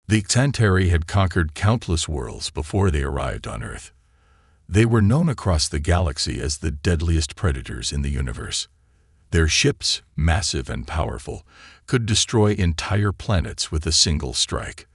The Xantari had conquered countless worlds before they arrived on Earth. They were known across the galaxy as the deadliest predators in the universe. Their ships, massive and powerful, could destroy entire planets with a single strike.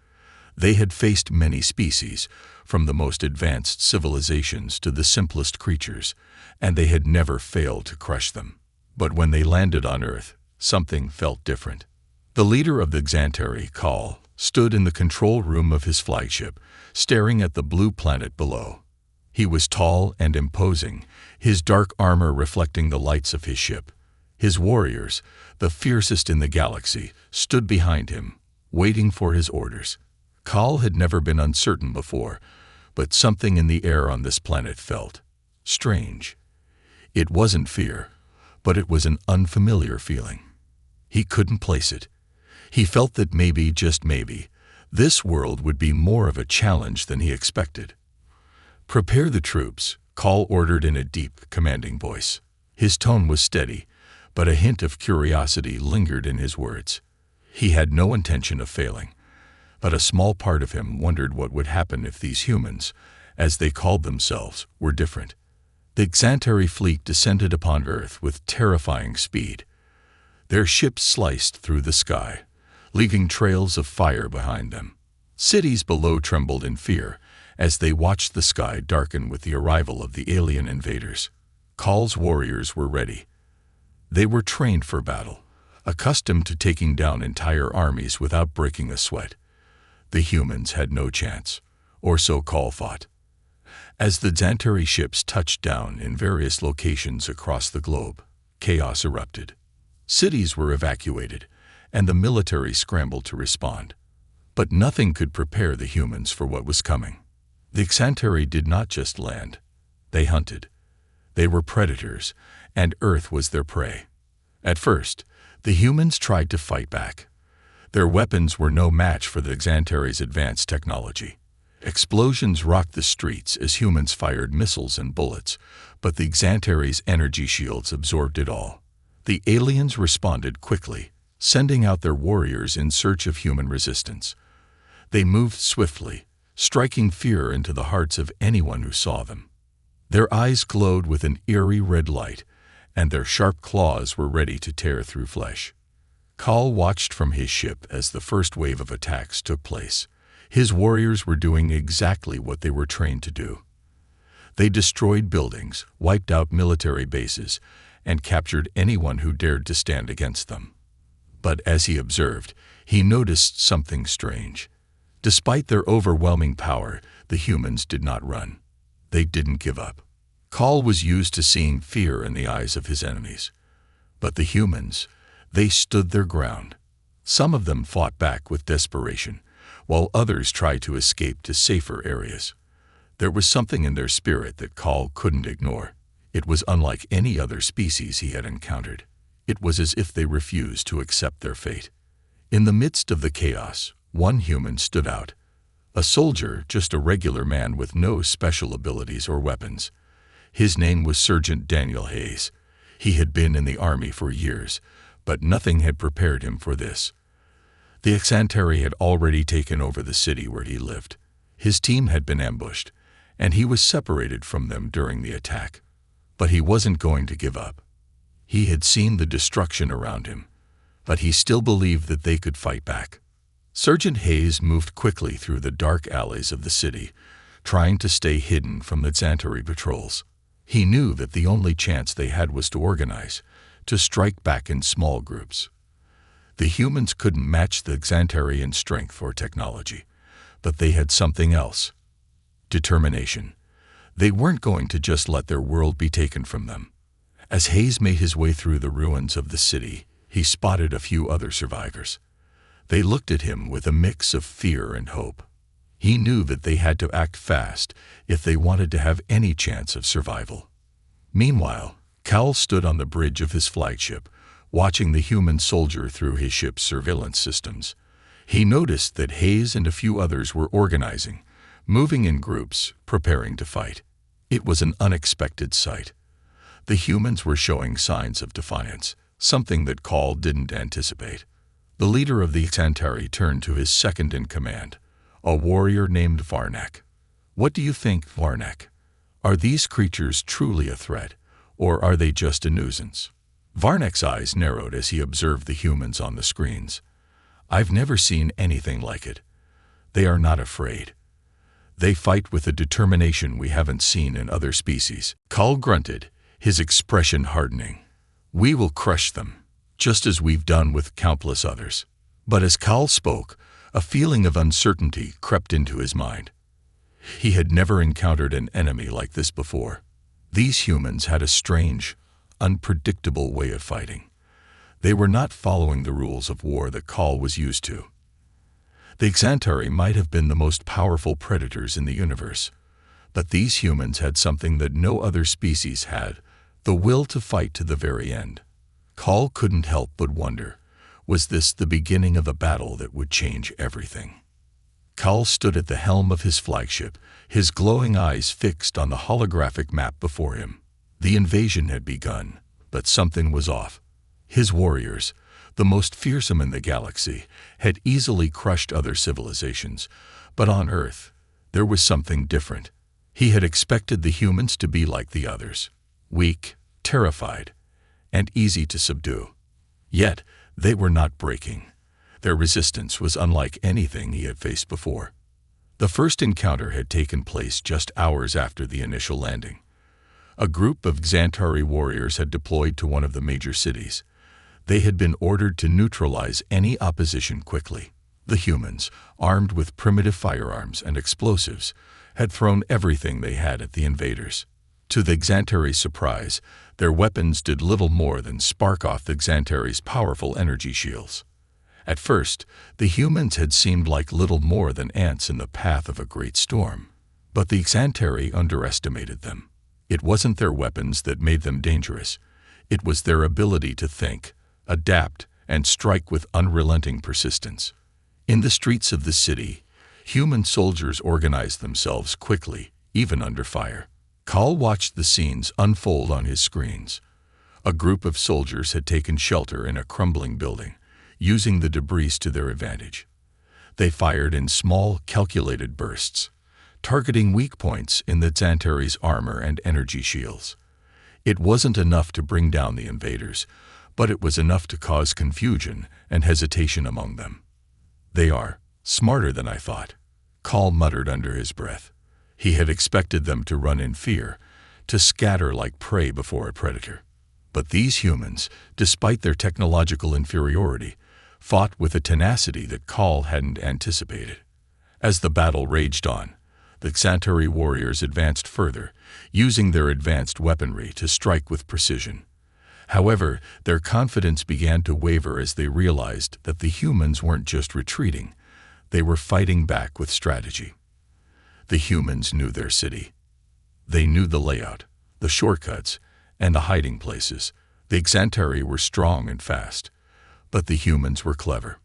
They had faced many species, from the most advanced civilizations to the simplest creatures, and they had never failed to crush them. But when they landed on Earth, something felt different. The leader of the Xantari, Kal, stood in the control room of his flagship, staring at the blue planet below. He was tall and imposing, his dark armor reflecting the lights of his ship. His warriors, the fiercest in the galaxy, stood behind him, waiting for his orders. Kal had never been uncertain before, but something in the air on this planet felt strange. It wasn't fear, but it was an unfamiliar feeling. He couldn't place it. He felt that maybe, just maybe, this world would be more of a challenge than he expected. "Prepare the troops," Kal ordered in a deep, commanding voice. His tone was steady, but a hint of curiosity lingered in his words. He had no intention of failing, but a small part of him wondered what would happen if these humans, as they called themselves, were different. The Xantari fleet descended upon Earth with terrifying speed. Their ships sliced through the sky, leaving trails of fire behind them. Cities below trembled in fear as they watched the sky darken with the arrival of the alien invaders. Kal's warriors were ready. They were trained for battle, accustomed to taking down entire armies without breaking a sweat. The humans had no chance, or so Kal thought. As the Xantari ships touched down in various locations across the globe, chaos erupted. Cities were evacuated, and the military scrambled to respond. But nothing could prepare the humans for what was coming. The Xantari did not just land. They hunted. They were predators, and Earth was their prey. At first, the humans tried to fight back. Their weapons were no match for the Xantari's advanced technology. Explosions rocked the streets as humans fired missiles and bullets, but the Xantari's energy shields absorbed it all. The aliens responded quickly, sending out their warriors in search of human resistance. They moved swiftly, striking fear into the hearts of anyone who saw them. Their eyes glowed with an eerie red light, and their sharp claws were ready to tear through flesh. Kal watched from his ship as the first wave of attacks took place. His warriors were doing exactly what they were trained to do. They destroyed buildings, wiped out military bases, and captured anyone who dared to stand against them. But as he observed, he noticed something strange. Despite their overwhelming power, the humans did not run. They didn't give up. Kal was used to seeing fear in the eyes of his enemies. But the humans, they stood their ground. Some of them fought back with desperation, while others tried to escape to safer areas. There was something in their spirit that Kal couldn't ignore. It was unlike any other species he had encountered. It was as if they refused to accept their fate. In the midst of the chaos, one human stood out. A soldier, just a regular man with no special abilities or weapons. His name was Sergeant Daniel Hayes. He had been in the army for years, but nothing had prepared him for this. The Xantari had already taken over the city where he lived. His team had been ambushed, and he was separated from them during the attack. But he wasn't going to give up. He had seen the destruction around him, but he still believed that they could fight back. Sergeant Hayes moved quickly through the dark alleys of the city, trying to stay hidden from the Xantari patrols. He knew that the only chance they had was to organize, to strike back in small groups. The humans couldn't match the Xantari in strength or technology, but they had something else: determination. They weren't going to just let their world be taken from them. As Hayes made his way through the ruins of the city, he spotted a few other survivors. They looked at him with a mix of fear and hope. He knew that they had to act fast if they wanted to have any chance of survival. Meanwhile, Kal stood on the bridge of his flagship, watching the human soldier through his ship's surveillance systems. He noticed that Hayes and a few others were organizing, moving in groups, preparing to fight. It was an unexpected sight. The humans were showing signs of defiance, something that Kal didn't anticipate. The leader of the Xantari turned to his second-in-command, a warrior named Varnak. "What do you think, Varnak? Are these creatures truly a threat, or are they just a nuisance?" Varnak's eyes narrowed as he observed the humans on the screens. "I've never seen anything like it. They are not afraid. They fight with a determination we haven't seen in other species." Kal grunted, his expression hardening. "We will crush them, just as we've done with countless others." But as Kal spoke, a feeling of uncertainty crept into his mind. He had never encountered an enemy like this before. These humans had a strange, unpredictable way of fighting. They were not following the rules of war that Kal was used to. The Xantari might have been the most powerful predators in the universe, but these humans had something that no other species had, the will to fight to the very end. Kal couldn't help but wonder, was this the beginning of a battle that would change everything? Kal stood at the helm of his flagship, his glowing eyes fixed on the holographic map before him. The invasion had begun, but something was off. His warriors, the most fearsome in the galaxy, had easily crushed other civilizations, but on Earth, there was something different. He had expected the humans to be like the others, weak, terrified, and easy to subdue. Yet, they were not breaking. Their resistance was unlike anything he had faced before. The first encounter had taken place just hours after the initial landing. A group of Xantari warriors had deployed to one of the major cities. They had been ordered to neutralize any opposition quickly. The humans, armed with primitive firearms and explosives, had thrown everything they had at the invaders. To the Xantari's surprise, their weapons did little more than spark off the Xantari's powerful energy shields. At first, the humans had seemed like little more than ants in the path of a great storm. But the Xantari underestimated them. It wasn't their weapons that made them dangerous. It was their ability to think, adapt, and strike with unrelenting persistence. In the streets of the city, human soldiers organized themselves quickly, even under fire. Kal watched the scenes unfold on his screens. A group of soldiers had taken shelter in a crumbling building, using the debris to their advantage. They fired in small, calculated bursts, targeting weak points in the Xantari's armor and energy shields. It wasn't enough to bring down the invaders, but it was enough to cause confusion and hesitation among them. "They are smarter than I thought," Kal muttered under his breath. He had expected them to run in fear, to scatter like prey before a predator. But these humans, despite their technological inferiority, fought with a tenacity that Kal hadn't anticipated. As the battle raged on, the Xantari warriors advanced further, using their advanced weaponry to strike with precision. However, their confidence began to waver as they realized that the humans weren't just retreating, they were fighting back with strategy. The humans knew their city. They knew the layout, the shortcuts, and the hiding places. The Xantari were strong and fast, but the humans were clever.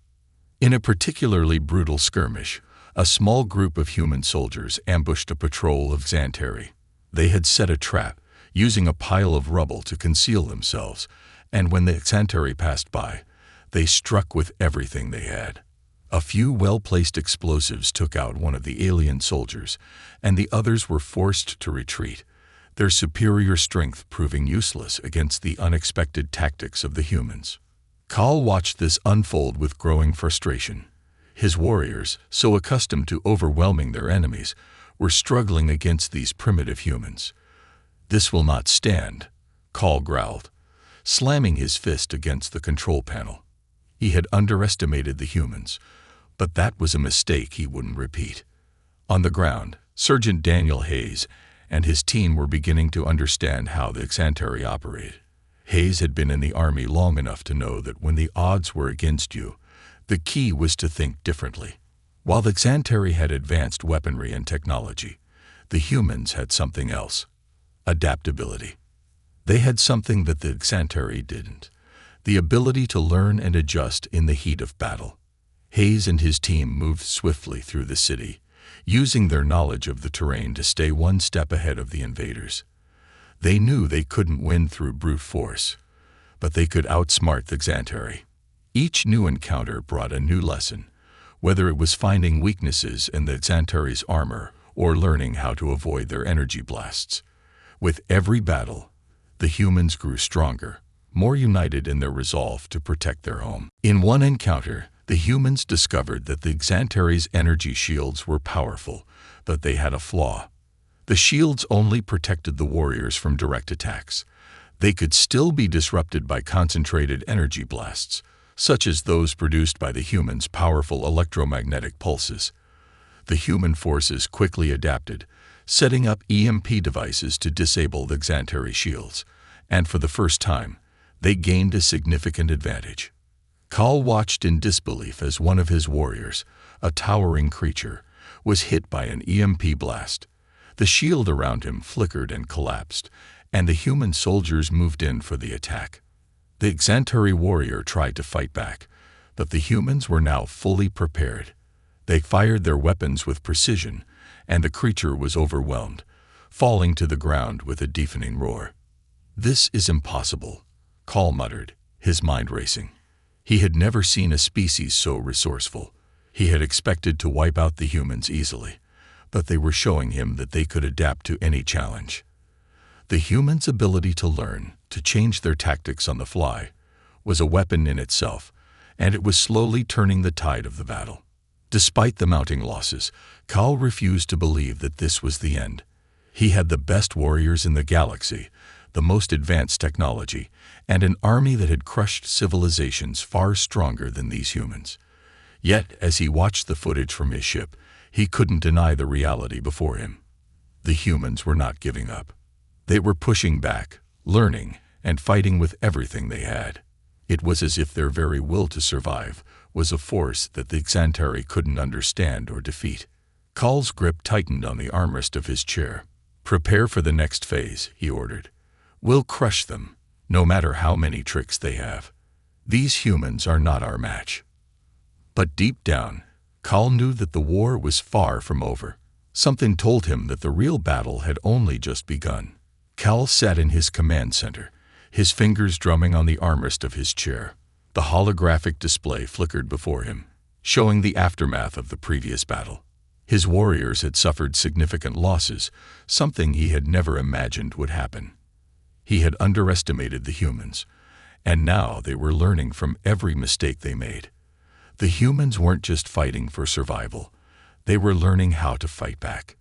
In a particularly brutal skirmish, a small group of human soldiers ambushed a patrol of Xantari. They had set a trap, using a pile of rubble to conceal themselves, and when the Xantari passed by, they struck with everything they had. A few well-placed explosives took out one of the alien soldiers, and the others were forced to retreat, their superior strength proving useless against the unexpected tactics of the humans. Kal watched this unfold with growing frustration. His warriors, so accustomed to overwhelming their enemies, were struggling against these primitive humans. "This will not stand," Kal growled, slamming his fist against the control panel. He had underestimated the humans, but that was a mistake he wouldn't repeat. On the ground, Sergeant Daniel Hayes and his team were beginning to understand how the Xantari operated. Hayes had been in the army long enough to know that when the odds were against you, the key was to think differently. While the Xantari had advanced weaponry and technology, the humans had something else: adaptability. They had something that the Xantari didn't: the ability to learn and adjust in the heat of battle. Hayes and his team moved swiftly through the city, using their knowledge of the terrain to stay one step ahead of the invaders. They knew they couldn't win through brute force, but they could outsmart the Xantari. Each new encounter brought a new lesson, whether it was finding weaknesses in the Xantari's armor or learning how to avoid their energy blasts. With every battle, the humans grew stronger, more united in their resolve to protect their home. In one encounter, the humans discovered that the Xantari's energy shields were powerful, but they had a flaw. The shields only protected the warriors from direct attacks. They could still be disrupted by concentrated energy blasts, such as those produced by the humans' powerful electromagnetic pulses. The human forces quickly adapted, setting up EMP devices to disable the Xantari shields, and for the first time, they gained a significant advantage. Kal watched in disbelief as one of his warriors, a towering creature, was hit by an EMP blast. The shield around him flickered and collapsed, and the human soldiers moved in for the attack. The Xantari warrior tried to fight back, but the humans were now fully prepared. They fired their weapons with precision, and the creature was overwhelmed, falling to the ground with a deafening roar. "This is impossible," Kal muttered, his mind racing. He had never seen a species so resourceful. He had expected to wipe out the humans easily, but they were showing him that they could adapt to any challenge. The humans' ability to learn, to change their tactics on the fly, was a weapon in itself, and it was slowly turning the tide of the battle. Despite the mounting losses, Kal refused to believe that this was the end. He had the best warriors in the galaxy, the most advanced technology, and an army that had crushed civilizations far stronger than these humans. Yet, as he watched the footage from his ship, he couldn't deny the reality before him. The humans were not giving up. They were pushing back, learning, and fighting with everything they had. It was as if their very will to survive was a force that the Xantari couldn't understand or defeat. Kal's grip tightened on the armrest of his chair. "Prepare for the next phase," he ordered. "We'll crush them, no matter how many tricks they have. These humans are not our match." But deep down, Kal knew that the war was far from over. Something told him that the real battle had only just begun. Kal sat in his command center, his fingers drumming on the armrest of his chair. The holographic display flickered before him, showing the aftermath of the previous battle. His warriors had suffered significant losses, something he had never imagined would happen. He had underestimated the humans, and now they were learning from every mistake they made. The humans weren't just fighting for survival, they were learning how to fight back.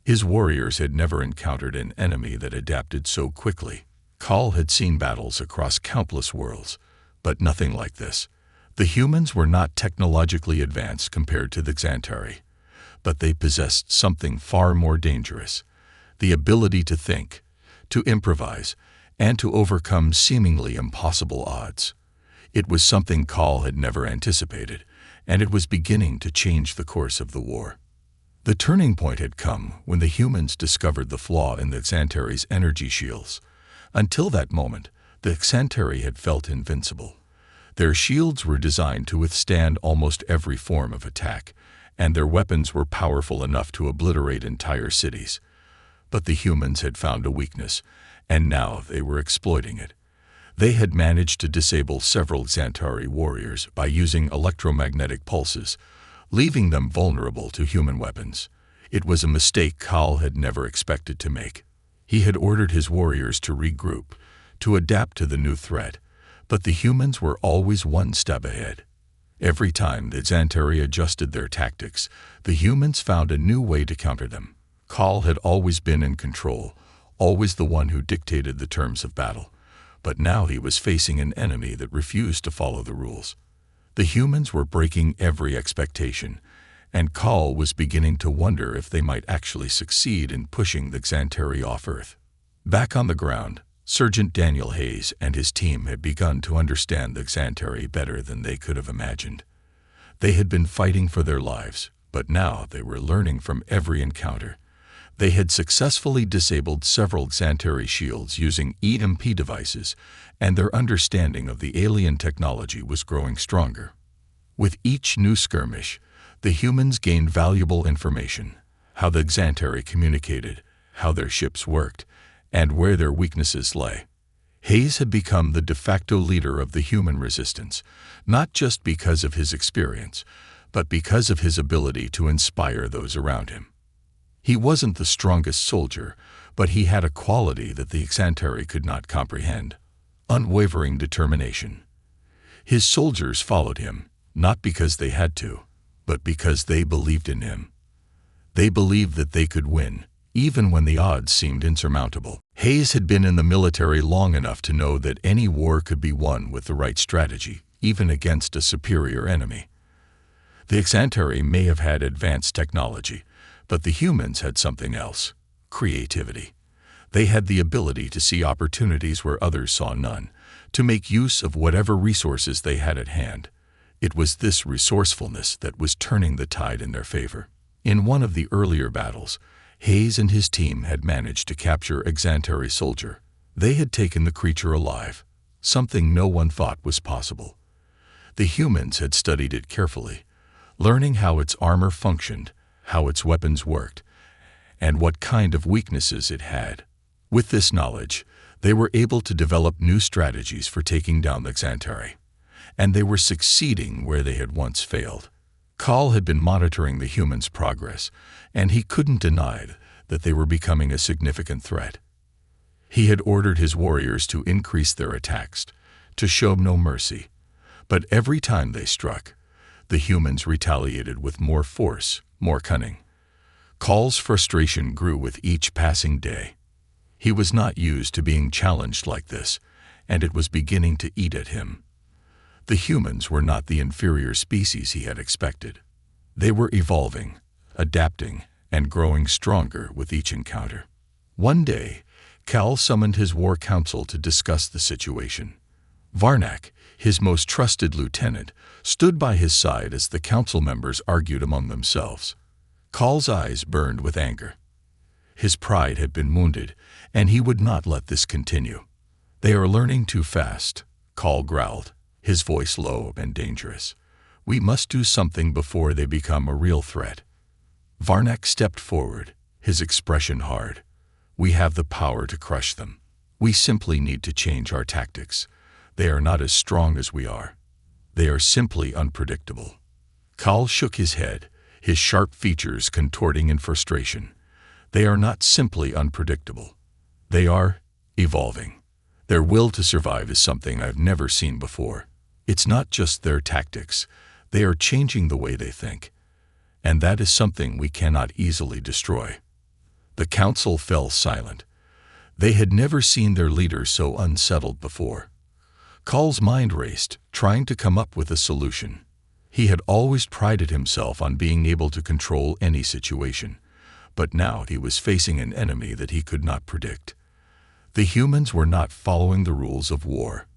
His warriors had never encountered an enemy that adapted so quickly. Kal had seen battles across countless worlds, but nothing like this. The humans were not technologically advanced compared to the Xantari, but they possessed something far more dangerous: the ability to think, to improvise, and to overcome seemingly impossible odds. It was something Kal had never anticipated, and it was beginning to change the course of the war. The turning point had come when the humans discovered the flaw in the Xantari's energy shields. Until that moment, the Xantari had felt invincible. Their shields were designed to withstand almost every form of attack, and their weapons were powerful enough to obliterate entire cities. But the humans had found a weakness, and now they were exploiting it. They had managed to disable several Xantari warriors by using electromagnetic pulses, leaving them vulnerable to human weapons. It was a mistake Kal had never expected to make. He had ordered his warriors to regroup, to adapt to the new threat, but the humans were always one step ahead. Every time the Xantari adjusted their tactics, the humans found a new way to counter them. Kal had always been in control, always the one who dictated the terms of battle, but now he was facing an enemy that refused to follow the rules. The humans were breaking every expectation, and Kal was beginning to wonder if they might actually succeed in pushing the Xantari off Earth. Back on the ground, Sergeant Daniel Hayes and his team had begun to understand the Xantari better than they could have imagined. They had been fighting for their lives, but now they were learning from every encounter. They had successfully disabled several Xantari shields using EMP devices, and their understanding of the alien technology was growing stronger. With each new skirmish, the humans gained valuable information: how the Xantari communicated, how their ships worked, and where their weaknesses lay. Hayes had become the de facto leader of the human resistance, not just because of his experience, but because of his ability to inspire those around him. He wasn't the strongest soldier, but he had a quality that the Exanteri could not comprehend: unwavering determination. His soldiers followed him, not because they had to, but because they believed in him. They believed that they could win, even when the odds seemed insurmountable. Hayes had been in the military long enough to know that any war could be won with the right strategy, even against a superior enemy. The Exanteri may have had advanced technology, but the humans had something else: creativity. They had the ability to see opportunities where others saw none, to make use of whatever resources they had at hand. It was this resourcefulness that was turning the tide in their favor. In one of the earlier battles, Hayes and his team had managed to capture Exanteri soldier. They had taken the creature alive, something no one thought was possible. The humans had studied it carefully, learning how its armor functioned, how its weapons worked, and what kind of weaknesses it had. With this knowledge, they were able to develop new strategies for taking down the Exanteri, and they were succeeding where they had once failed. Call had been monitoring the humans' progress, and he couldn't deny that they were becoming a significant threat. He had ordered his warriors to increase their attacks, to show no mercy, but every time they struck, the humans retaliated with more force, more cunning. Call's frustration grew with each passing day. He was not used to being challenged like this, and it was beginning to eat at him. The humans were not the inferior species he had expected. They were evolving, adapting, and growing stronger with each encounter. One day, Cal summoned his war council to discuss the situation. Varnak, his most trusted lieutenant, stood by his side as the council members argued among themselves. Cal's eyes burned with anger. His pride had been wounded, and he would not let this continue. "They are learning too fast," Cal growled, his voice low and dangerous. "We must do something before they become a real threat." Varnak stepped forward, his expression hard. "We have the power to crush them. We simply need to change our tactics. They are not as strong as we are. They are simply unpredictable." Cal shook his head, his sharp features contorting in frustration. "They are not simply unpredictable. They are evolving. Their will to survive is something I've never seen before. It's not just their tactics. They are changing the way they think. And that is something we cannot easily destroy." The council fell silent. They had never seen their leader so unsettled before. Cal's mind raced, trying to come up with a solution. He had always prided himself on being able to control any situation, but now he was facing an enemy that he could not predict. The humans were not following the rules of war.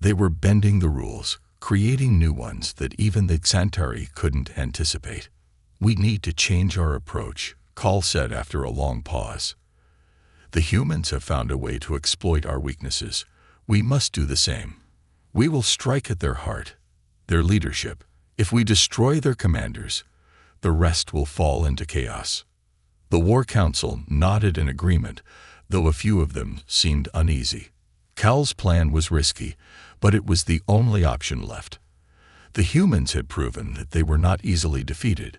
They were bending the rules, creating new ones that even the Exanteri couldn't anticipate. "We need to change our approach," Cal said after a long pause. "The humans have found a way to exploit our weaknesses. We must do the same. We will strike at their heart, their leadership. If we destroy their commanders, the rest will fall into chaos." The War Council nodded in agreement, though a few of them seemed uneasy. Cal's plan was risky, but it was the only option left. The humans had proven that they were not easily defeated,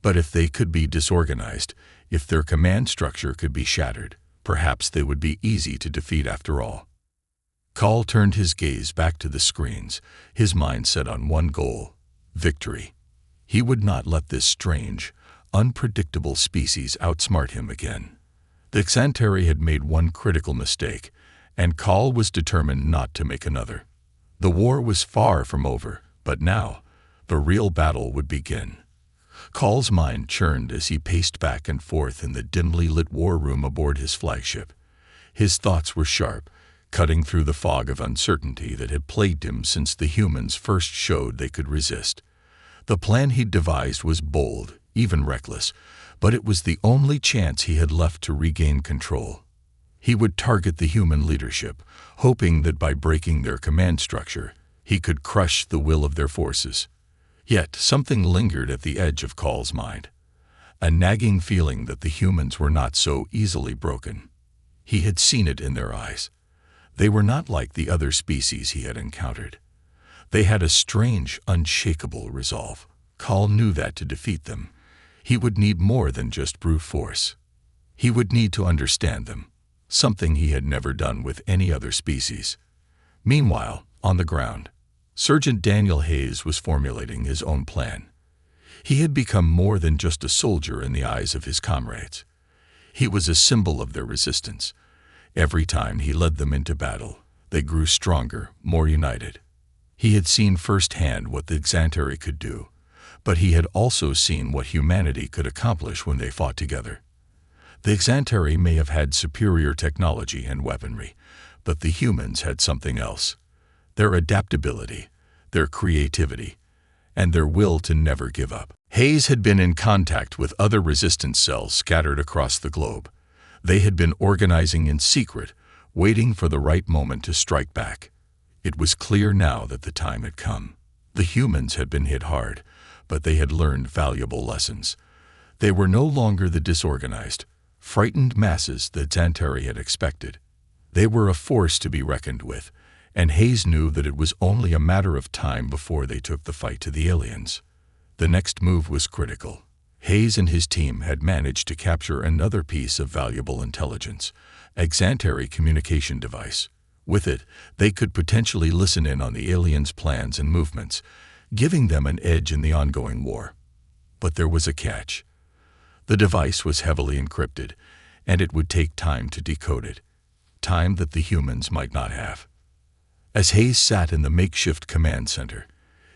but if they could be disorganized, if their command structure could be shattered, perhaps they would be easy to defeat after all. Cal turned his gaze back to the screens, his mind set on one goal: victory. He would not let this strange, unpredictable species outsmart him again. The Exanteri had made one critical mistake, and Cal was determined not to make another. The war was far from over, but now, the real battle would begin. Cal's mind churned as he paced back and forth in the dimly lit war room aboard his flagship. His thoughts were sharp, cutting through the fog of uncertainty that had plagued him since the humans first showed they could resist. The plan he'd devised was bold, even reckless, but it was the only chance he had left to regain control. He would target the human leadership, hoping that by breaking their command structure, he could crush the will of their forces. Yet something lingered at the edge of Cal's mind, a nagging feeling that the humans were not so easily broken. He had seen it in their eyes. They were not like the other species he had encountered. They had a strange, unshakable resolve. Call knew that to defeat them, he would need more than just brute force. He would need to understand them, something he had never done with any other species. Meanwhile, on the ground, Sergeant Daniel Hayes was formulating his own plan. He had become more than just a soldier in the eyes of his comrades. He was a symbol of their resistance. Every time he led them into battle, they grew stronger, more united. He had seen firsthand what the Xantari could do, but he had also seen what humanity could accomplish when they fought together. The Xantari may have had superior technology and weaponry, but the humans had something else. Their adaptability, their creativity, and their will to never give up. Hayes had been in contact with other resistance cells scattered across the globe. They had been organizing in secret, waiting for the right moment to strike back. It was clear now that the time had come. The humans had been hit hard, but they had learned valuable lessons. They were no longer the disorganized, frightened masses that Xantari had expected. They were a force to be reckoned with, and Hayes knew that it was only a matter of time before they took the fight to the aliens. The next move was critical. Hayes and his team had managed to capture another piece of valuable intelligence, a Xantari communication device. With it, they could potentially listen in on the aliens' plans and movements, giving them an edge in the ongoing war. But there was a catch. The device was heavily encrypted, and it would take time to decode it, time that the humans might not have. As Hayes sat in the makeshift command center,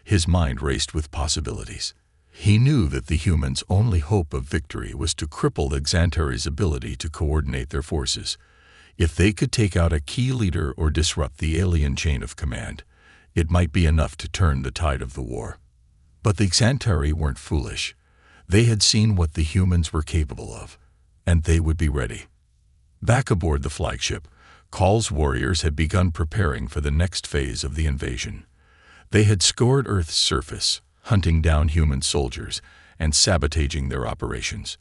his mind raced with possibilities. He knew that the humans' only hope of victory was to cripple the Xantari's ability to coordinate their forces. If they could take out a key leader or disrupt the alien chain of command, it might be enough to turn the tide of the war. But the Xantari weren't foolish. They had seen what the humans were capable of, and they would be ready. Back aboard the flagship, Call's warriors had begun preparing for the next phase of the invasion. They had scoured Earth's surface, hunting down human soldiers and sabotaging their operations.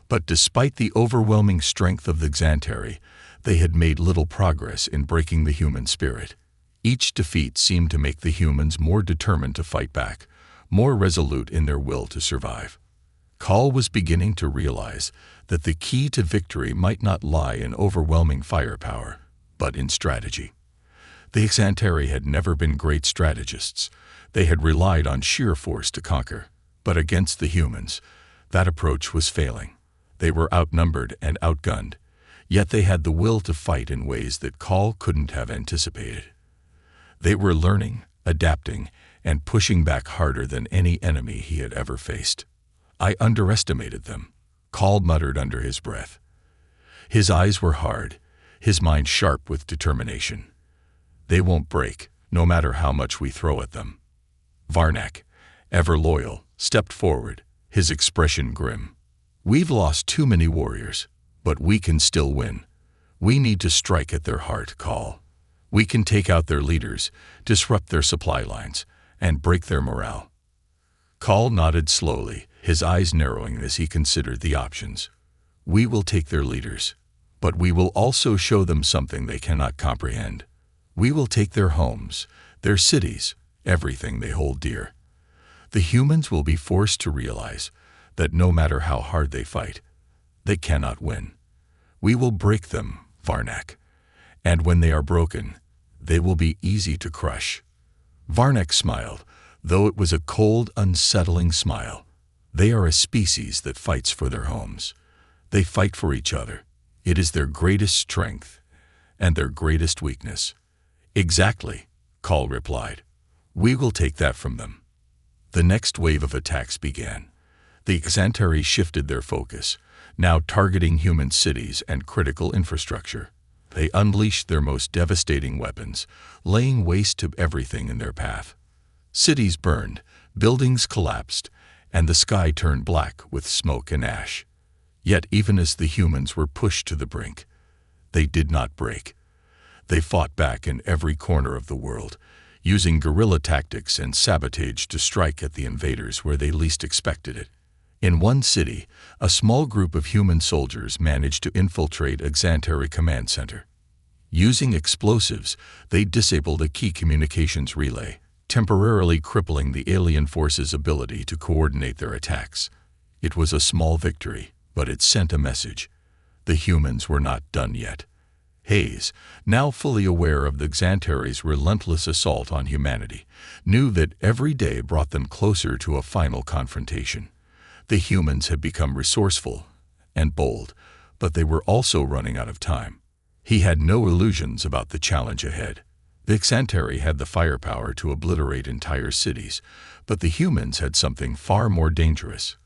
But despite the overwhelming strength of the Xantari, they had made little progress in breaking the human spirit. Each defeat seemed to make the humans more determined to fight back, more resolute in their will to survive. Call was beginning to realize that the key to victory might not lie in overwhelming firepower, but in strategy. The Xantari had never been great strategists. They had relied on sheer force to conquer. But against the humans, that approach was failing. They were outnumbered and outgunned, yet they had the will to fight in ways that Call couldn't have anticipated. They were learning, adapting, and pushing back harder than any enemy he had ever faced. I underestimated them, Call muttered under his breath. His eyes were hard, his mind sharp with determination. They won't break, no matter how much we throw at them. Varnak, ever loyal, stepped forward, his expression grim. We've lost too many warriors, but we can still win. We need to strike at their heart, Call. We can take out their leaders, disrupt their supply lines, and break their morale. Call nodded slowly, his eyes narrowing as he considered the options. We will take their leaders, but we will also show them something they cannot comprehend. We will take their homes, their cities, everything they hold dear. The humans will be forced to realize that no matter how hard they fight, they cannot win. We will break them, Varnak, and when they are broken, they will be easy to crush. Varnak smiled, though it was a cold, unsettling smile. They are a species that fights for their homes. They fight for each other. It is their greatest strength and their greatest weakness. Exactly, Call replied. We will take that from them. The next wave of attacks began. The Xantari shifted their focus, now targeting human cities and critical infrastructure. They unleashed their most devastating weapons, laying waste to everything in their path. Cities burned, buildings collapsed, and the sky turned black with smoke and ash. Yet even as the humans were pushed to the brink, they did not break. They fought back in every corner of the world, using guerrilla tactics and sabotage to strike at the invaders where they least expected it. In one city, a small group of human soldiers managed to infiltrate a Xantari command center. Using explosives, they disabled a key communications relay, temporarily crippling the alien force's ability to coordinate their attacks. It was a small victory, but it sent a message. The humans were not done yet. Hayes, now fully aware of the Xantares' relentless assault on humanity, knew that every day brought them closer to a final confrontation. The humans had become resourceful and bold, but they were also running out of time. He had no illusions about the challenge ahead. The Xantari had the firepower to obliterate entire cities, but the humans had something far more dangerous: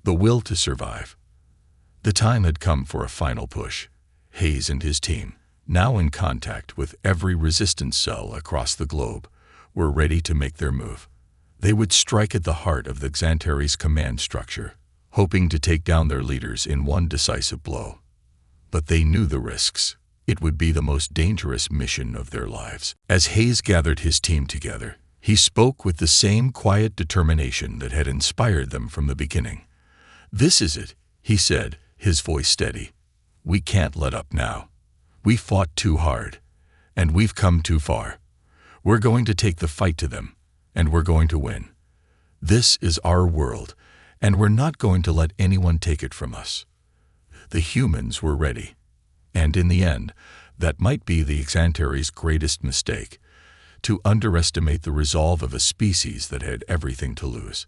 the will to survive. The time had come for a final push. Hayes and his team, now in contact with every resistance cell across the globe, were ready to make their move. They would strike at the heart of the Xantares' command structure, hoping to take down their leaders in one decisive blow. But they knew the risks. It would be the most dangerous mission of their lives. As Hayes gathered his team together, he spoke with the same quiet determination that had inspired them from the beginning. "This is it," he said, his voice steady. "We can't let up now. We fought too hard, and we've come too far. We're going to take the fight to them, and we're going to win. This is our world, and we're not going to let anyone take it from us." The humans were ready. And in the end, that might be the Xantares' greatest mistake: to underestimate the resolve of a species that had everything to lose.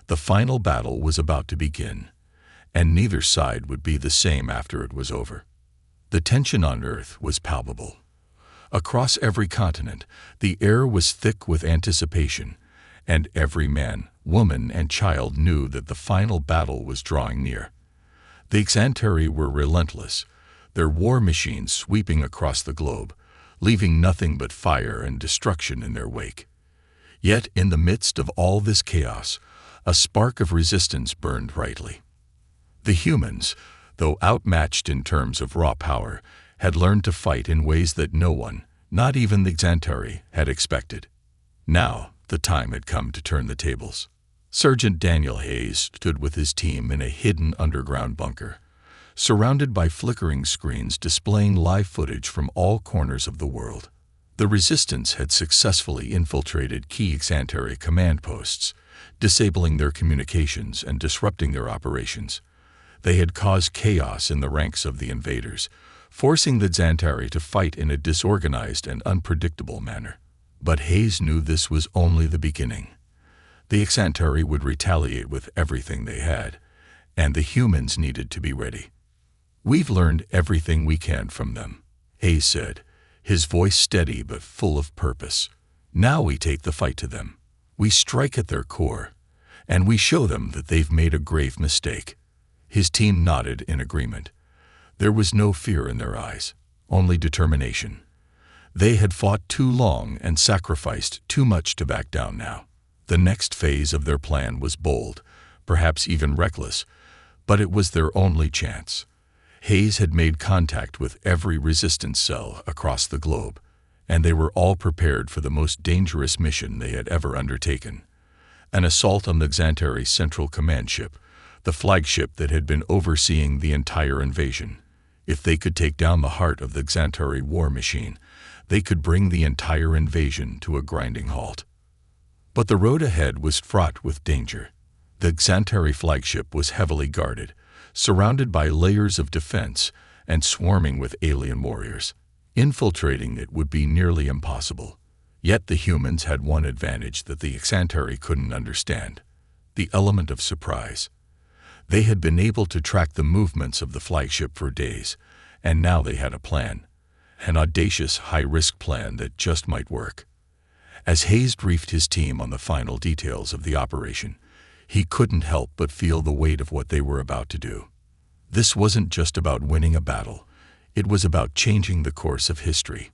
The final battle was about to begin, and neither side would be the same after it was over. The tension on Earth was palpable. Across every continent, the air was thick with anticipation, and every man, woman, and child knew that the final battle was drawing near. The Xantari were relentless, their war machines sweeping across the globe, leaving nothing but fire and destruction in their wake. Yet in the midst of all this chaos, a spark of resistance burned brightly. The humans, though outmatched in terms of raw power, had learned to fight in ways that no one, not even the Xantari, had expected. Now, the time had come to turn the tables. Sergeant Daniel Hayes stood with his team in a hidden underground bunker, surrounded by flickering screens displaying live footage from all corners of the world. The resistance had successfully infiltrated key Xantari command posts, disabling their communications and disrupting their operations. They had caused chaos in the ranks of the invaders, forcing the Xantari to fight in a disorganized and unpredictable manner. But Hayes knew this was only the beginning. The Xantari would retaliate with everything they had, and the humans needed to be ready. "We've learned everything we can from them," Hayes said, his voice steady but full of purpose. "Now we take the fight to them. We strike at their core, and we show them that they've made a grave mistake." His team nodded in agreement. There was no fear in their eyes, only determination. They had fought too long and sacrificed too much to back down now. The next phase of their plan was bold, perhaps even reckless, but it was their only chance. Hayes had made contact with every resistance cell across the globe, and they were all prepared for the most dangerous mission they had ever undertaken: an assault on the Xantari Central Command Ship, the flagship that had been overseeing the entire invasion. If they could take down the heart of the Xantari war machine, they could bring the entire invasion to a grinding halt. But the road ahead was fraught with danger. The Xantari flagship was heavily guarded, surrounded by layers of defense and swarming with alien warriors. Infiltrating it would be nearly impossible. Yet the humans had one advantage that the Xantari couldn't understand: the element of surprise. They had been able to track the movements of the flagship for days, and now they had a plan. An audacious, high-risk plan that just might work. As Hayes briefed his team on the final details of the operation, he couldn't help but feel the weight of what they were about to do. This wasn't just about winning a battle. It was about changing the course of history.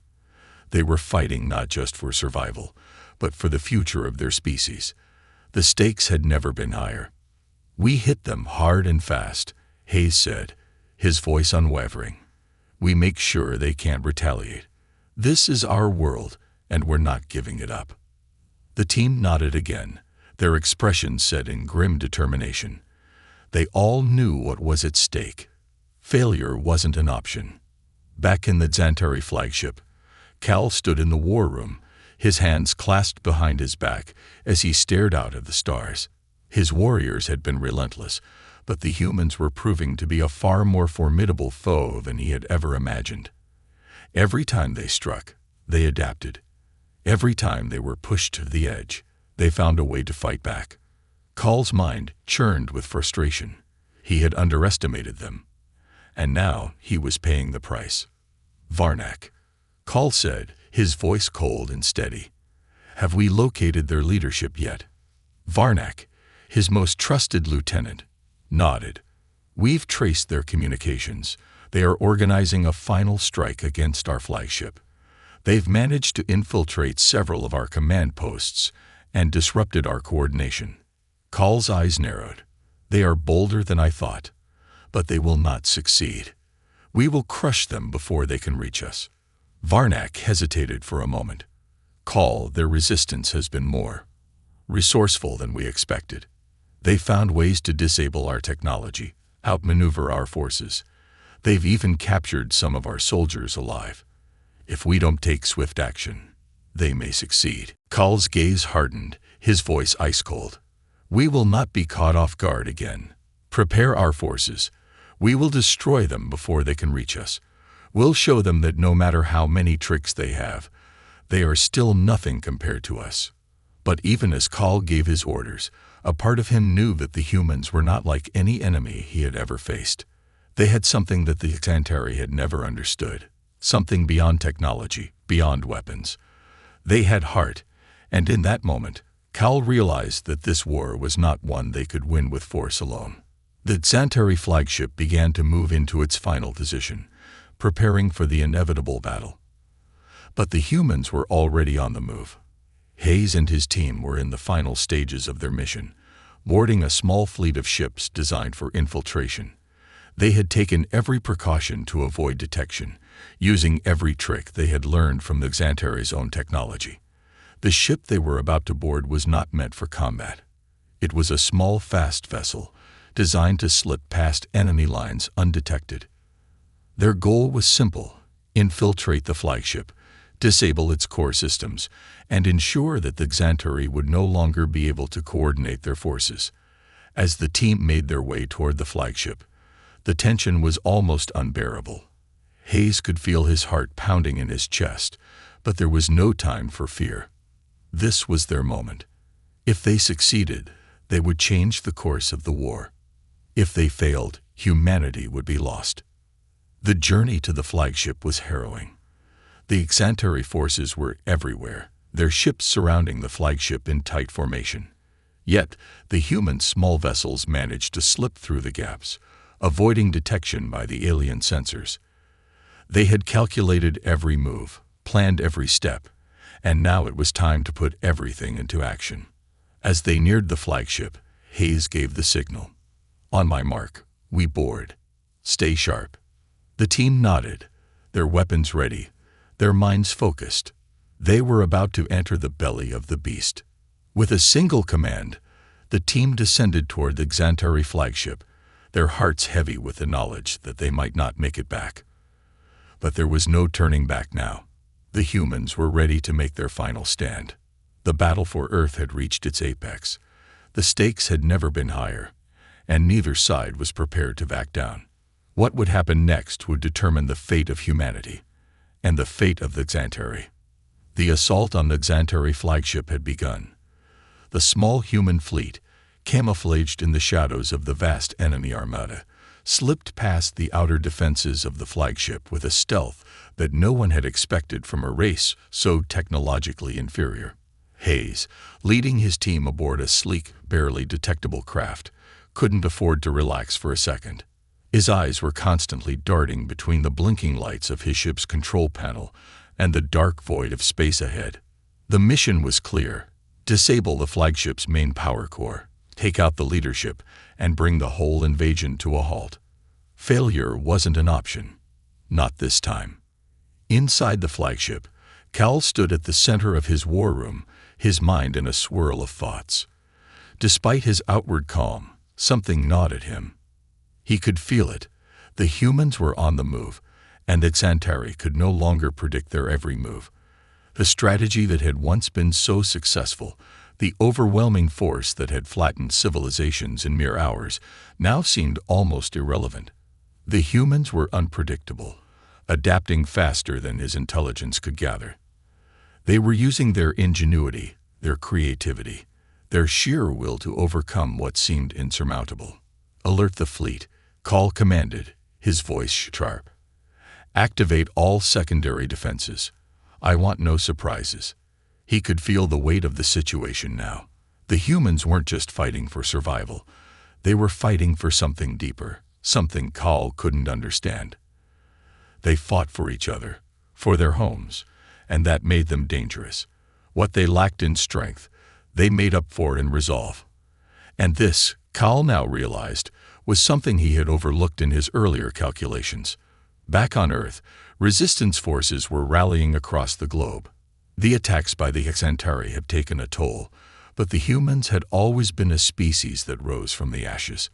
They were fighting not just for survival, but for the future of their species. The stakes had never been higher. "We hit them hard and fast," Hayes said, his voice unwavering. "We make sure they can't retaliate. This is our world, and we're not giving it up." The team nodded again, their expressions set in grim determination. They all knew what was at stake. Failure wasn't an option. Back in the Xantari flagship, Cal stood in the war room, his hands clasped behind his back as he stared out at the stars. His warriors had been relentless, but the humans were proving to be a far more formidable foe than he had ever imagined. Every time they struck, they adapted. Every time they were pushed to the edge, they found a way to fight back. Cal's mind churned with frustration. He had underestimated them, and now he was paying the price. "Varnak," Cal said, his voice cold and steady. "Have we located their leadership yet?" Varnak, his most trusted lieutenant, nodded. "We've traced their communications. They are organizing a final strike against our flagship. They've managed to infiltrate several of our command posts and disrupted our coordination." Cal's eyes narrowed. "They are bolder than I thought, but they will not succeed. We will crush them before they can reach us." Varnak hesitated for a moment. "Cal, their resistance has been more resourceful than we expected. They found ways to disable our technology, outmaneuver our forces. They've even captured some of our soldiers alive. If we don't take swift action, they may succeed." Cal's gaze hardened, his voice ice-cold. "We will not be caught off guard again. Prepare our forces. We will destroy them before they can reach us. We'll show them that no matter how many tricks they have, they are still nothing compared to us." But even as Cal gave his orders, a part of him knew that the humans were not like any enemy he had ever faced. They had something that the Xantari had never understood, something beyond technology, beyond weapons. They had heart, and in that moment, Cal realized that this war was not one they could win with force alone. The Xantari flagship began to move into its final position, preparing for the inevitable battle. But the humans were already on the move. Hayes and his team were in the final stages of their mission, boarding a small fleet of ships designed for infiltration. They had taken every precaution to avoid detection, using every trick they had learned from the Xantari's own technology. The ship they were about to board was not meant for combat. It was a small, fast vessel, designed to slip past enemy lines undetected. Their goal was simple: infiltrate the flagship, disable its core systems, and ensure that the Xantari would no longer be able to coordinate their forces. As the team made their way toward the flagship, the tension was almost unbearable. Hayes could feel his heart pounding in his chest, but there was no time for fear. This was their moment. If they succeeded, they would change the course of the war. If they failed, humanity would be lost. The journey to the flagship was harrowing. The Xantari forces were everywhere, their ships surrounding the flagship in tight formation. Yet, the human small vessels managed to slip through the gaps, avoiding detection by the alien sensors. They had calculated every move, planned every step, and now it was time to put everything into action. As they neared the flagship, Hayes gave the signal. "On my mark, we board. Stay sharp." The team nodded, their weapons ready, their minds focused. They were about to enter the belly of the beast. With a single command, the team descended toward the Xantari flagship, their hearts heavy with the knowledge that they might not make it back. But there was no turning back now. The humans were ready to make their final stand. The battle for Earth had reached its apex. The stakes had never been higher, and neither side was prepared to back down. What would happen next would determine the fate of humanity, and the fate of the Xantari. The assault on the Xantari flagship had begun. The small human fleet, camouflaged in the shadows of the vast enemy armada, slipped past the outer defenses of the flagship with a stealth that no one had expected from a race so technologically inferior. Hayes, leading his team aboard a sleek, barely detectable craft, couldn't afford to relax for a second. His eyes were constantly darting between the blinking lights of his ship's control panel and the dark void of space ahead. The mission was clear: disable the flagship's main power core, take out the leadership, and bring the whole invasion to a halt. Failure wasn't an option. Not this time. Inside the flagship, Cal stood at the center of his war room, his mind in a swirl of thoughts. Despite his outward calm, something gnawed at him. He could feel it. The humans were on the move, and the Xantari could no longer predict their every move. The strategy that had once been so successful, the overwhelming force that had flattened civilizations in mere hours, now seemed almost irrelevant. The humans were unpredictable, adapting faster than his intelligence could gather. They were using their ingenuity, their creativity, their sheer will to overcome what seemed insurmountable. "Alert the fleet," Call commanded, his voice sharp. "Activate all secondary defenses. I want no surprises." He could feel the weight of the situation now. The humans weren't just fighting for survival. They were fighting for something deeper, something Call couldn't understand. They fought for each other, for their homes, and that made them dangerous. What they lacked in strength, they made up for in resolve. And this, Call now realized, was something he had overlooked in his earlier calculations. Back on Earth, resistance forces were rallying across the globe. The attacks by the Xantari had taken a toll, but the humans had always been a species that rose from the ashes.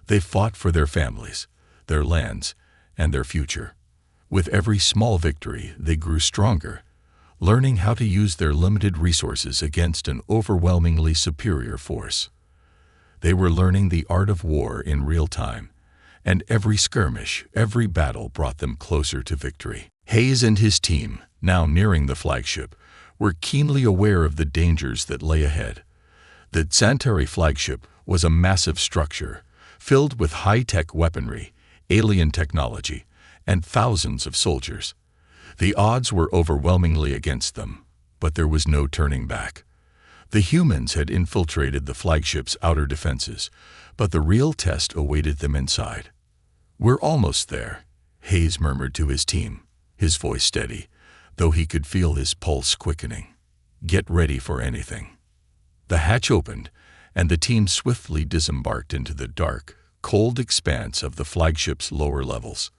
They fought for their families, their lands, and their future. With every small victory, they grew stronger, learning how to use their limited resources against an overwhelmingly superior force. They were learning the art of war in real time, and every skirmish, every battle brought them closer to victory. Hayes and his team, now nearing the flagship, were keenly aware of the dangers that lay ahead. The Xantari flagship was a massive structure, filled with high-tech weaponry, alien technology, and thousands of soldiers. The odds were overwhelmingly against them, but there was no turning back. The humans had infiltrated the flagship's outer defenses, but the real test awaited them inside. "We're almost there," Hayes murmured to his team, his voice steady, though he could feel his pulse quickening. "Get ready for anything." The hatch opened, and the team swiftly disembarked into the dark, cold expanse of the flagship's lower levels.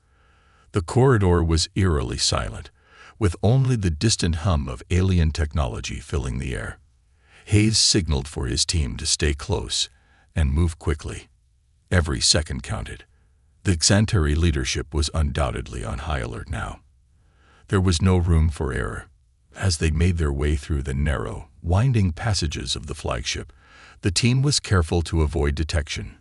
The corridor was eerily silent, with only the distant hum of alien technology filling the air. Hayes signaled for his team to stay close and move quickly. Every second counted. The Xantari leadership was undoubtedly on high alert now. There was no room for error. As they made their way through the narrow, winding passages of the flagship, the team was careful to avoid detection.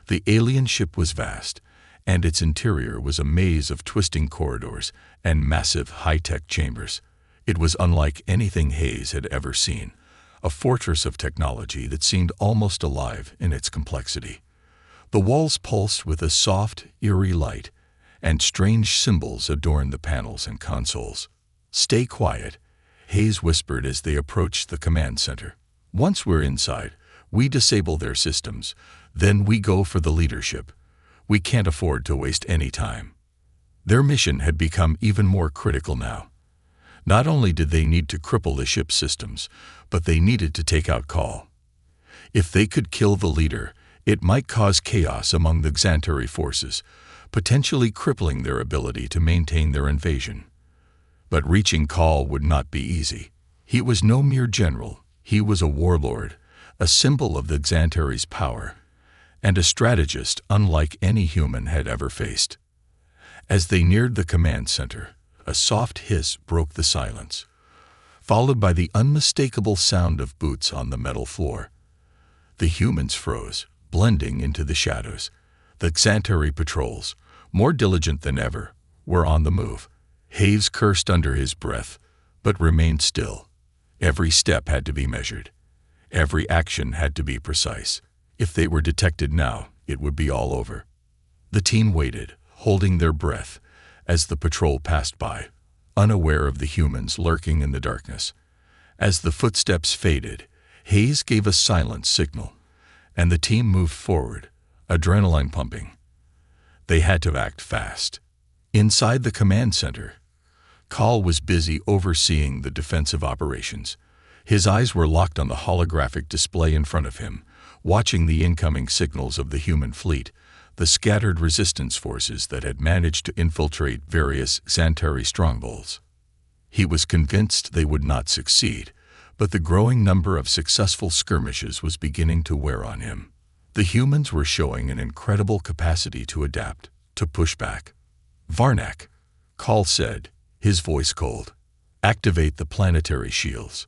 The alien ship was vast, and its interior was a maze of twisting corridors and massive high-tech chambers. It was unlike anything Hayes had ever seen, a fortress of technology that seemed almost alive in its complexity. The walls pulsed with a soft, eerie light, and strange symbols adorned the panels and consoles. "Stay quiet," Hayes whispered as they approached the command center. "Once we're inside, we disable their systems, then we go for the leadership. We can't afford to waste any time." Their mission had become even more critical now. Not only did they need to cripple the ship's systems, but they needed to take out Call. If they could kill the leader, it might cause chaos among the Xantari forces, potentially crippling their ability to maintain their invasion. But reaching Call would not be easy. He was no mere general. He was a warlord, a symbol of the Xantari's power, and a strategist unlike any human had ever faced. As they neared the command center, a soft hiss broke the silence, followed by the unmistakable sound of boots on the metal floor. The humans froze, blending into the shadows. The Xantari patrols, more diligent than ever, were on the move. Hayes cursed under his breath, but remained still. Every step had to be measured. Every action had to be precise. If they were detected now, it would be all over. The team waited, holding their breath, as the patrol passed by, unaware of the humans lurking in the darkness. As the footsteps faded, Hayes gave a silent signal, and the team moved forward, adrenaline pumping. They had to act fast. Inside the command center, Call was busy overseeing the defensive operations. His eyes were locked on the holographic display in front of him, watching the incoming signals of the human fleet, the scattered resistance forces that had managed to infiltrate various Xantari strongholds. He was convinced they would not succeed, but the growing number of successful skirmishes was beginning to wear on him. The humans were showing an incredible capacity to adapt, to push back. "Varnak," Call said, his voice cold. "Activate the planetary shields.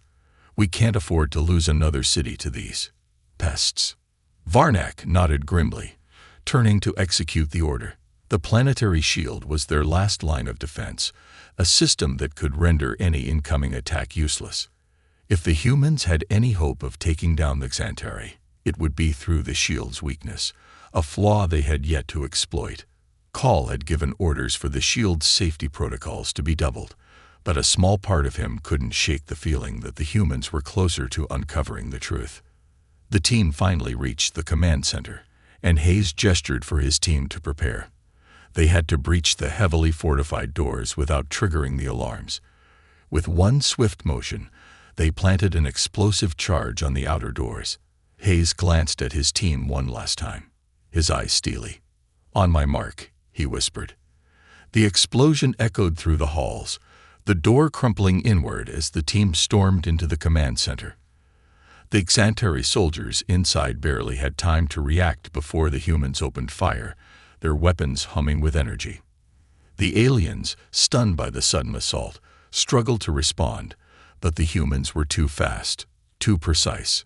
We can't afford to lose another city to these pests." Varnak nodded grimly, turning to execute the order. The planetary shield was their last line of defense, a system that could render any incoming attack useless. If the humans had any hope of taking down the Xantari, it would be through the shield's weakness, a flaw they had yet to exploit. Call had given orders for the shield's safety protocols to be doubled, but a small part of him couldn't shake the feeling that the humans were closer to uncovering the truth. The team finally reached the command center, and Hayes gestured for his team to prepare. They had to breach the heavily fortified doors without triggering the alarms. With one swift motion, they planted an explosive charge on the outer doors. Hayes glanced at his team one last time, his eyes steely. "On my mark," he whispered. The explosion echoed through the halls, the door crumpling inward as the team stormed into the command center. The Xantari soldiers inside barely had time to react before the humans opened fire, their weapons humming with energy. The aliens, stunned by the sudden assault, struggled to respond, but the humans were too fast, too precise.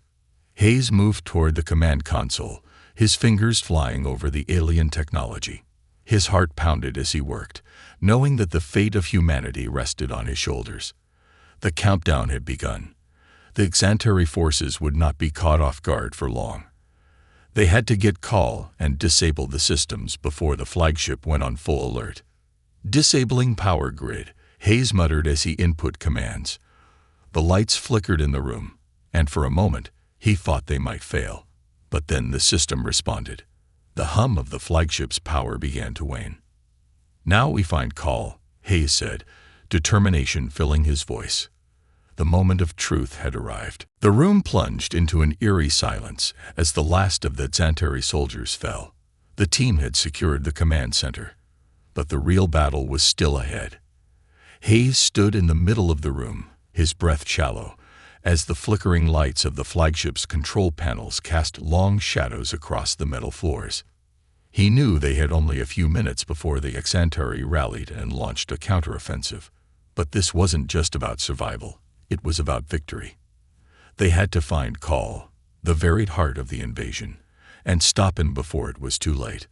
Hayes moved toward the command console, his fingers flying over the alien technology. His heart pounded as he worked, knowing that the fate of humanity rested on his shoulders. The countdown had begun. The Xantari forces would not be caught off guard for long. They had to get Call and disable the systems before the flagship went on full alert. "Disabling power grid," Hayes muttered as he input commands. The lights flickered in the room, and for a moment he thought they might fail. But then the system responded. The hum of the flagship's power began to wane. "Now we find Call," Hayes said, determination filling his voice. The moment of truth had arrived. The room plunged into an eerie silence as the last of the Xantari soldiers fell. The team had secured the command center, but the real battle was still ahead. Hayes stood in the middle of the room, his breath shallow, as the flickering lights of the flagship's control panels cast long shadows across the metal floors. He knew they had only a few minutes before the Xantari rallied and launched a counteroffensive. But this wasn't just about survival. It was about victory. They had to find Call, the very heart of the invasion, and stop him before it was too late.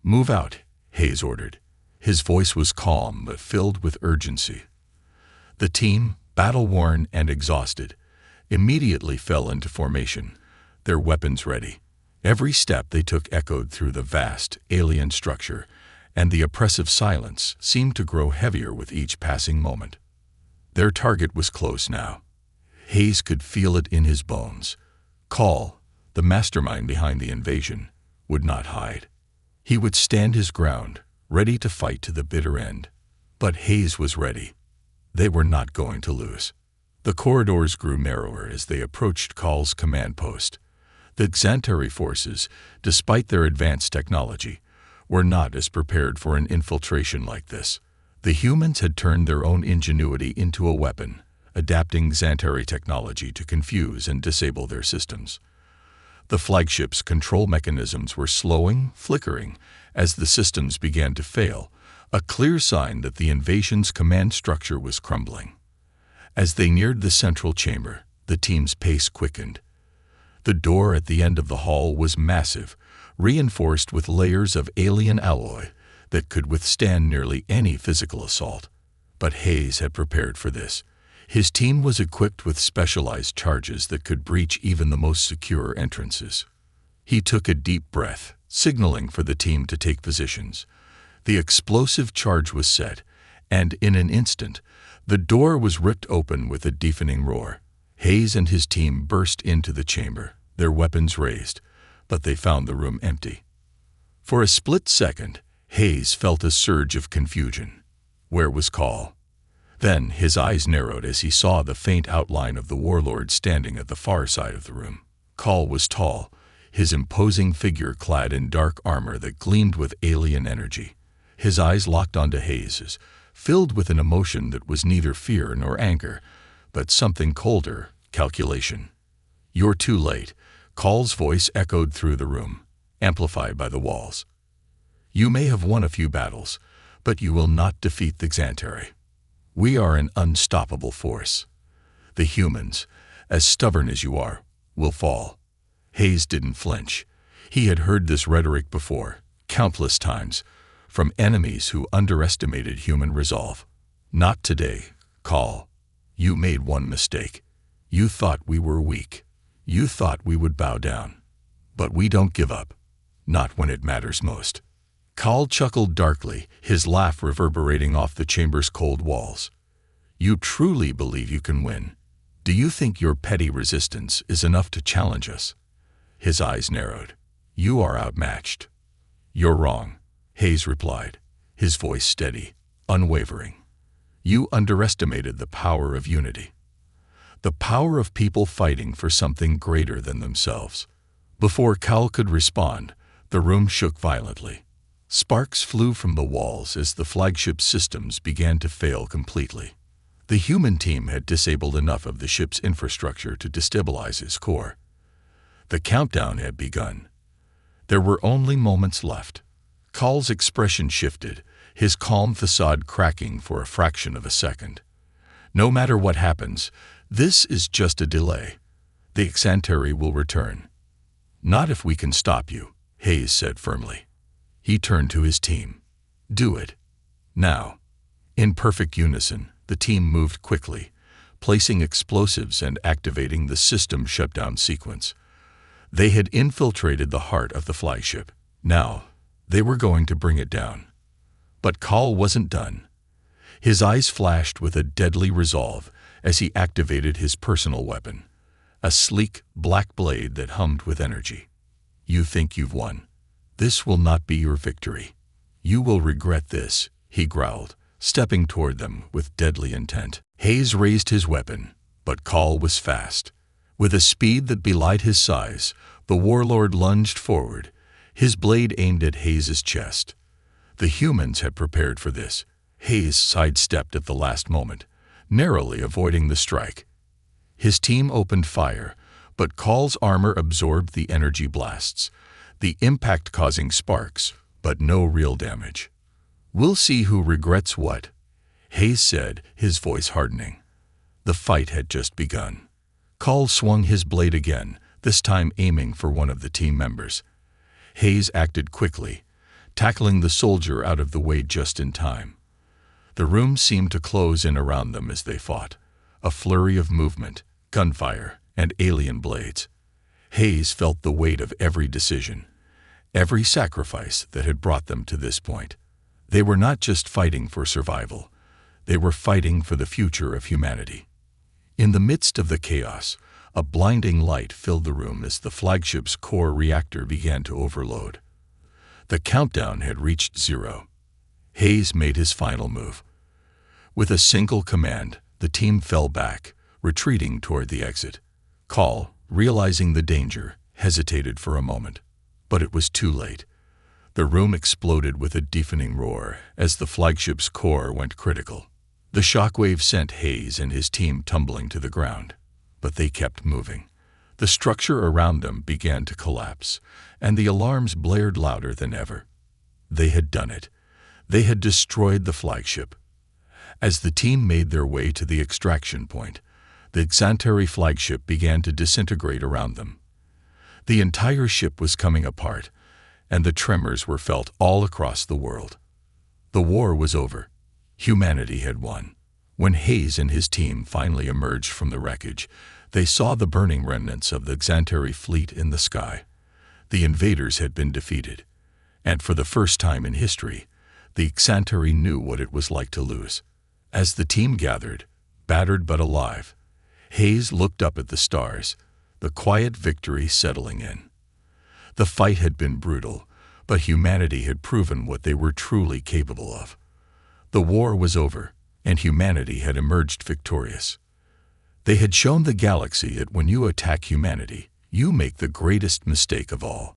"Move out," Hayes ordered. His voice was calm but filled with urgency. The team, battle-worn and exhausted, immediately fell into formation, their weapons ready. Every step they took echoed through the vast, alien structure, and the oppressive silence seemed to grow heavier with each passing moment. Their target was close now. Hayes could feel it in his bones. Call, the mastermind behind the invasion, would not hide. He would stand his ground, ready to fight to the bitter end. But Hayes was ready. They were not going to lose. The corridors grew narrower as they approached Call's command post. The Xantari forces, despite their advanced technology, were not as prepared for an infiltration like this. The humans had turned their own ingenuity into a weapon, adapting Xantari technology to confuse and disable their systems. The flagship's control mechanisms were slowing, flickering, as the systems began to fail, a clear sign that the invasion's command structure was crumbling. As they neared the central chamber, the team's pace quickened. The door at the end of the hall was massive, reinforced with layers of alien alloy that could withstand nearly any physical assault. But Hayes had prepared for this. His team was equipped with specialized charges that could breach even the most secure entrances. He took a deep breath, signaling for the team to take positions. The explosive charge was set, and in an instant, the door was ripped open with a deafening roar. Hayes and his team burst into the chamber, their weapons raised, but they found the room empty. For a split second, Hayes felt a surge of confusion. Where was Call? Then his eyes narrowed as he saw the faint outline of the warlord standing at the far side of the room. Call was tall, his imposing figure clad in dark armor that gleamed with alien energy. His eyes locked onto Hayes's, filled with an emotion that was neither fear nor anger, but something colder, calculation. "You're too late," Call's voice echoed through the room, amplified by the walls. "You may have won a few battles, but you will not defeat the Xantari. We are an unstoppable force. The humans, as stubborn as you are, will fall." Hayes didn't flinch. He had heard this rhetoric before, countless times, from enemies who underestimated human resolve. "Not today, Call. You made one mistake. You thought we were weak. You thought we would bow down. But we don't give up. Not when it matters most." Call chuckled darkly, his laugh reverberating off the chamber's cold walls. "You truly believe you can win? Do you think your petty resistance is enough to challenge us?" His eyes narrowed. "You are outmatched." "You're wrong," Hayes replied, his voice steady, unwavering. "You underestimated the power of unity. The power of people fighting for something greater than themselves." Before Cal could respond, the room shook violently. Sparks flew from the walls as the flagship's systems began to fail completely. The human team had disabled enough of the ship's infrastructure to destabilize its core. The countdown had begun. There were only moments left. Call's expression shifted, his calm facade cracking for a fraction of a second. "No matter what happens, this is just a delay. The Xantari will return." "Not if we can stop you," Hayes said firmly. He turned to his team. "Do it. Now." In perfect unison, the team moved quickly, placing explosives and activating the system shutdown sequence. They had infiltrated the heart of the flagship. Now, they were going to bring it down. But Call wasn't done. His eyes flashed with a deadly resolve as he activated his personal weapon, a sleek, black blade that hummed with energy. "You think you've won. This will not be your victory. You will regret this," he growled, stepping toward them with deadly intent. Hayes raised his weapon, but Call was fast. With a speed that belied his size, the warlord lunged forward, his blade aimed at Hayes's chest. The humans had prepared for this. Hayes sidestepped at the last moment, narrowly avoiding the strike. His team opened fire, but Call's armor absorbed the energy blasts, the impact causing sparks, but no real damage. "We'll see who regrets what," Hayes said, his voice hardening. The fight had just begun. Call swung his blade again, this time aiming for one of the team members. Hayes acted quickly, tackling the soldier out of the way just in time. The room seemed to close in around them as they fought, a flurry of movement, gunfire, and alien blades. Hayes felt the weight of every decision, every sacrifice that had brought them to this point. They were not just fighting for survival, they were fighting for the future of humanity. In the midst of the chaos, a blinding light filled the room as the flagship's core reactor began to overload. The countdown had reached 0. Hayes made his final move. With a single command, the team fell back, retreating toward the exit. Call, realizing the danger, hesitated for a moment. But it was too late. The room exploded with a deafening roar as the flagship's core went critical. The shockwave sent Hayes and his team tumbling to the ground. But they kept moving. The structure around them began to collapse, and the alarms blared louder than ever. They had done it. They had destroyed the flagship. As the team made their way to the extraction point, the Xantari flagship began to disintegrate around them. The entire ship was coming apart, and the tremors were felt all across the world. The war was over. Humanity had won. When Hayes and his team finally emerged from the wreckage, they saw the burning remnants of the Xantari fleet in the sky. The invaders had been defeated, and for the first time in history, the Xantari knew what it was like to lose. As the team gathered, battered but alive, Hayes looked up at the stars, the quiet victory settling in. The fight had been brutal, but humanity had proven what they were truly capable of. The war was over, and humanity had emerged victorious. They had shown the galaxy that when you attack humanity, you make the greatest mistake of all.